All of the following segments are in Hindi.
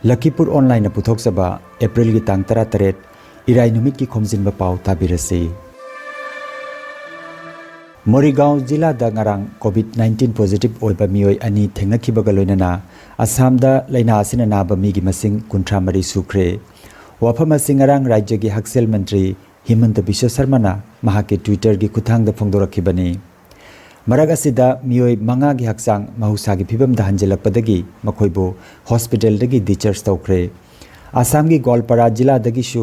लखीपुर ऑनलाइन पुथोक्सबा एप्रिल की तांग 13 इराई नुमित की खोमजिन पाव ताबिरसी मोरीगांव जिला नगारांग कोविड-19 पॉजिटिव ओइबा मियोय अनि थेंगनखिबगा लोइनना आसामदा लैना आसिना नाबा मिगी मसिंग 53 सुख्रे वाफम असि ngarang राज्य की हक्सेल मंत्री हिमंत बिश्व शर्माना महाके ट्विटर की खुथांग द फोंदोरखिबनी मरग असिदा मियोय मंगा की हक्सांग महौसा की फिबम दा हंजलकपदगी मखोइबो हॉस्पिटल दगी डिचार्ज तौख्रे आसाम की गोलपारा जिला दगिशु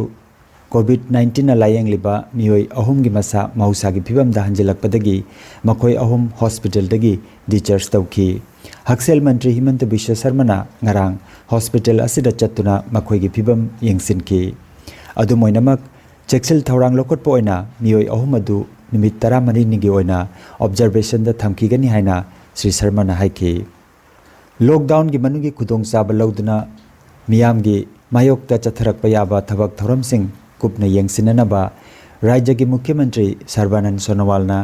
कोविड-19 ना लायंग लिबा मियोय अहुम की मसा महौसा की फिबम दा हंजलकपदगी मखोय अहुम हॉस्पिटल दगी डिचार्ज तौखी हक्सेल मंत्री हिमंत बिश्व शर्माना ngarang हॉस्पिटल असिदा चत्तुना मखोय की फिबम यंगसिनकी अदुमोइनमक चेक्सिल थौरांग लोकटपो ओइना मियोय अहुम अदु निमित 12 निगी ओइना ऑब्जर्वेशन द थमखिगनी हाइना श्री शर्मा ना हाइकी लॉकडाउन की मनुगी खुदोंग चाबा लौदुना मियाम की मायोक्ता चथरक पयाबा थबक थौरम सिंह कुपना यंगसिननबा राज्य की मुख्यमंत्री सर्बानंद सोनोवालना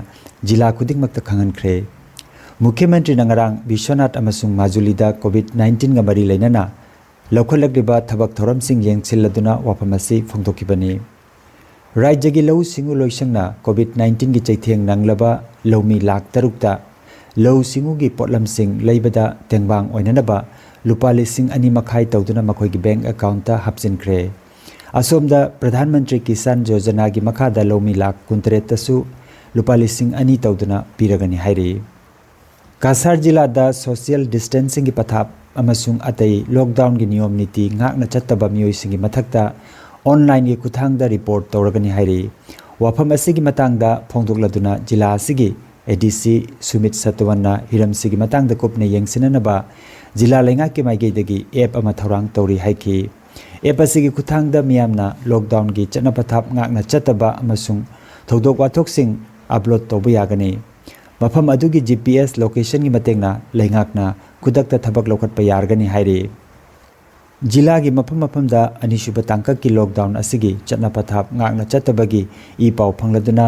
जिला खुदिंगमक्ता खंगनख्रे मुख्यमंत्री नंगरांग विश्वनाथ अमसुंग माजुलीदा कोविड-19 गा मरी लेनना लौखलगलिबा थबक थौरम सिंह यंगसिलदुना वाफमसी फोंदोखिबनी राज्य की लौ सिंगु लोइसंगना कोविड-19 की चैथेंग नंगलबा लौमी लाख तरुकता लौ सिंगु की पोटलम सिंह लैबदा तेंगबांग ओइननबा लुपा लिसिंग अनि मखाई तौदुना मखोय की बैंक अकाउंट ता हपसिनख्रे असोमदा प्रधानमंत्री किसान योजना की मखादा लौमी लाख 63 तसु लुपा लिसिंग अनि तौदुना पीरगनी हाइरी कासार जिला दा सोशल डिस्टेंसिंग की पथाप अमसुंग अतई लॉकडाउन की नियम नीति ngakna chattaba miyoising की मथकता ऑनलाइन की खुथांग दा रिपोर्ट तौरगनी हाइरी वाफम असिगी मतंग दा फोंदोकलदुना जिला असिगी एडीसी सुमित सतवन्ना हिरम सिगी मतंग दा कुपने यंगसिननबा जिला लेंगा के माइगेदगी एप अमा थौरांग तौरी हाइकी एप असिगी खुथांग दा मियामना लॉकडाउन की चनपथाप ngakna chattaba अमसुंग थौदोक वाथोकसिंग अपलोड तौबा यागनी मफम अदुगी जीपीएस लोकेशन की मतेंगना लेंगाकना खुदकता थबक लौखटपा यारगनी हाइरी जिला की मफम मफमदा अनिसुब तांकक की लॉकडाउन असिगी चटनापथाप ngakna chatabagi ई पाव फंगलदुना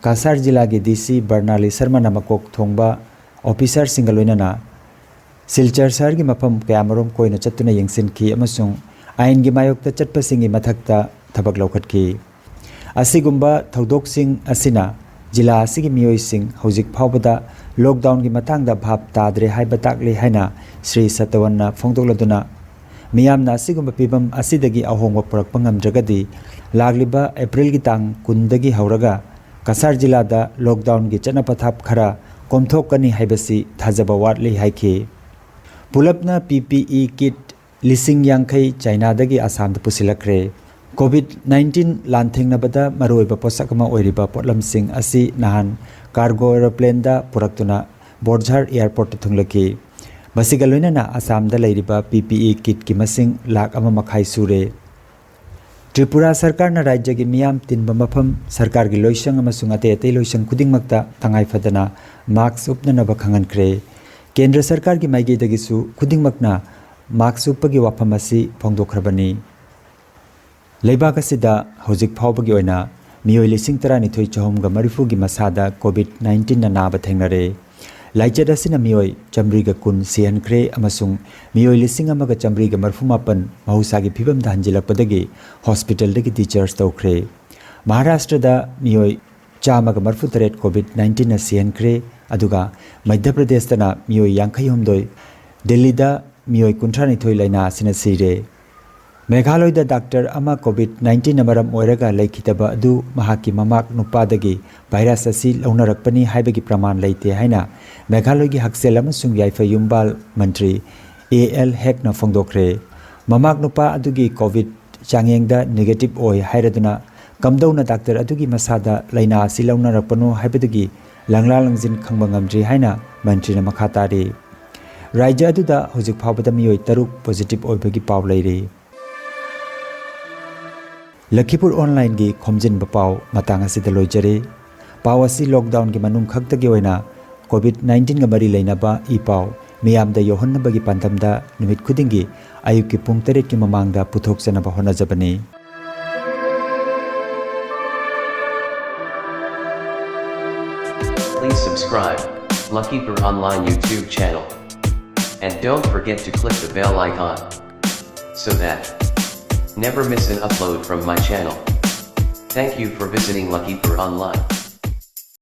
कासार जिला की डीसी बर्नाली शर्मा नमकोक थोंबा ऑफिसर सिंगलोइनना सिलचर शहर की मफम कयामरोम कोइना चत्तुना यंगसिनकी अमसुंग आइन की मायोक्ता चटपसिंगी मथकता थबक लौखटकी असिगुम्बा थौदोकसिंग असिना जिला असिगी मियोइसिंग हौजिक फावबदा लॉकडाउन की मतंगदा भाप ताद्रे हाइबा ताकले हाइना श्री सतवन्ना फोंदोकलदुना मियामना असिगुम्बा पिबम असिदगी अहोंगबा पुरकपा ngamdragadi लाग्लिबा एप्रिल की तांग 10 दगी हौरगा कासार जिला दा लॉकडाउन की चटनापथाप खरा कोमथोकनी हाइबसी थाजबा वाटली हाइखी पुलपना पीपीई किट लिसिंग यांखै चाइना दगी आसाम द पुसिलखरे कोविड-19 लांथेंगनबदा मरोइबा पोसकमा ओइरिबा पोटलमसिंग असि नहान कार्गो एरोप्लेन दा पुरक्तुना बोर्झार एयरपोर्ट थुंगलकी मसिगा लोइनना आसाम दा लैरिबा पीपीई किट की मसिंग लाख अमा मखाई सुरे त्रिपुरा सरकार ना राज्य की मियाम तिनबा मफम सरकार की लोइसंग अमसुंग अते अते लोइसंग खुदिंगमक्ता तंगाई फदना मास्क उपननबा खंगनख्रे केंद्र सरकार की माइगेदगिसु खुदिंगमक्ना मास्क उपगी वाफम असि फोंदोखरबनी लेबाक असिदा हौजिक फावबगी ओइना मियोय लिसिंग 12,430 की मसादा कोविड-19 ना नाबा थेंगनरे लाइचद असिना मियोय चमरीगा कुन सिहनख्रे अमसुंग मियोय लिसिंग अमगा चमरीगा मरफुमापन महौसा की फिबम दा हंजिलकपदगी हॉस्पिटल दगी डिचार्ज तौख्रे महाराष्ट्र दा मियोय चामगा मरफुतरेट कोविड-19 ना सिहनख्रे अदुगा मध्य प्रदेश तना मियोय 53 दिल्ली दा मियोय 39 लाइना असिना सिरे मेघालय दा डॉक्टर अमा कोविड-19 नमरम ओइरगा लेखितबा अदु महाकी ममाक नुपादगी भाइरस असि लौनरकपनी हाइबगी प्रमाण लेते हाइना मेघालय की हक्सेल अमसुंग याइफा युम्बाल मंत्री एएल हेक न फोंदोखरे ममाक नुपा अदुगी कोविड चांगेंगदा नेगेटिव ओइ हाइरदुना कमदौना डॉक्टर अदुगी मसादा लैना असि लौनरकपनो हाइबदगी लंगला लंजिन खंबा ngamdri हाइना मंत्री न मखातारी राज्य अदुदा होजिक फावबदा मियोय तरुक पॉजिटिव ओइबगी पाव लैरे लखीपुर ऑनलाइन की खोमजिन पाव मतंग असिदा लोइजरे पाव असि लॉकडाउन की मनुंग खक्तगी ओइना कोविड-19 गा मरी लेनाबा ई पाव मियामदा योहन्नबगी पांतमदा निमित खुदिंगी आयुक की पुंग 3 की ममांगदा पुथोकसनबा होनाजबनी Please subscribe Luckkeeper Online YouTube channel and don't forget to click the bell icon. so that never miss an upload from my channel. Thank you for visiting Lucky Per Online.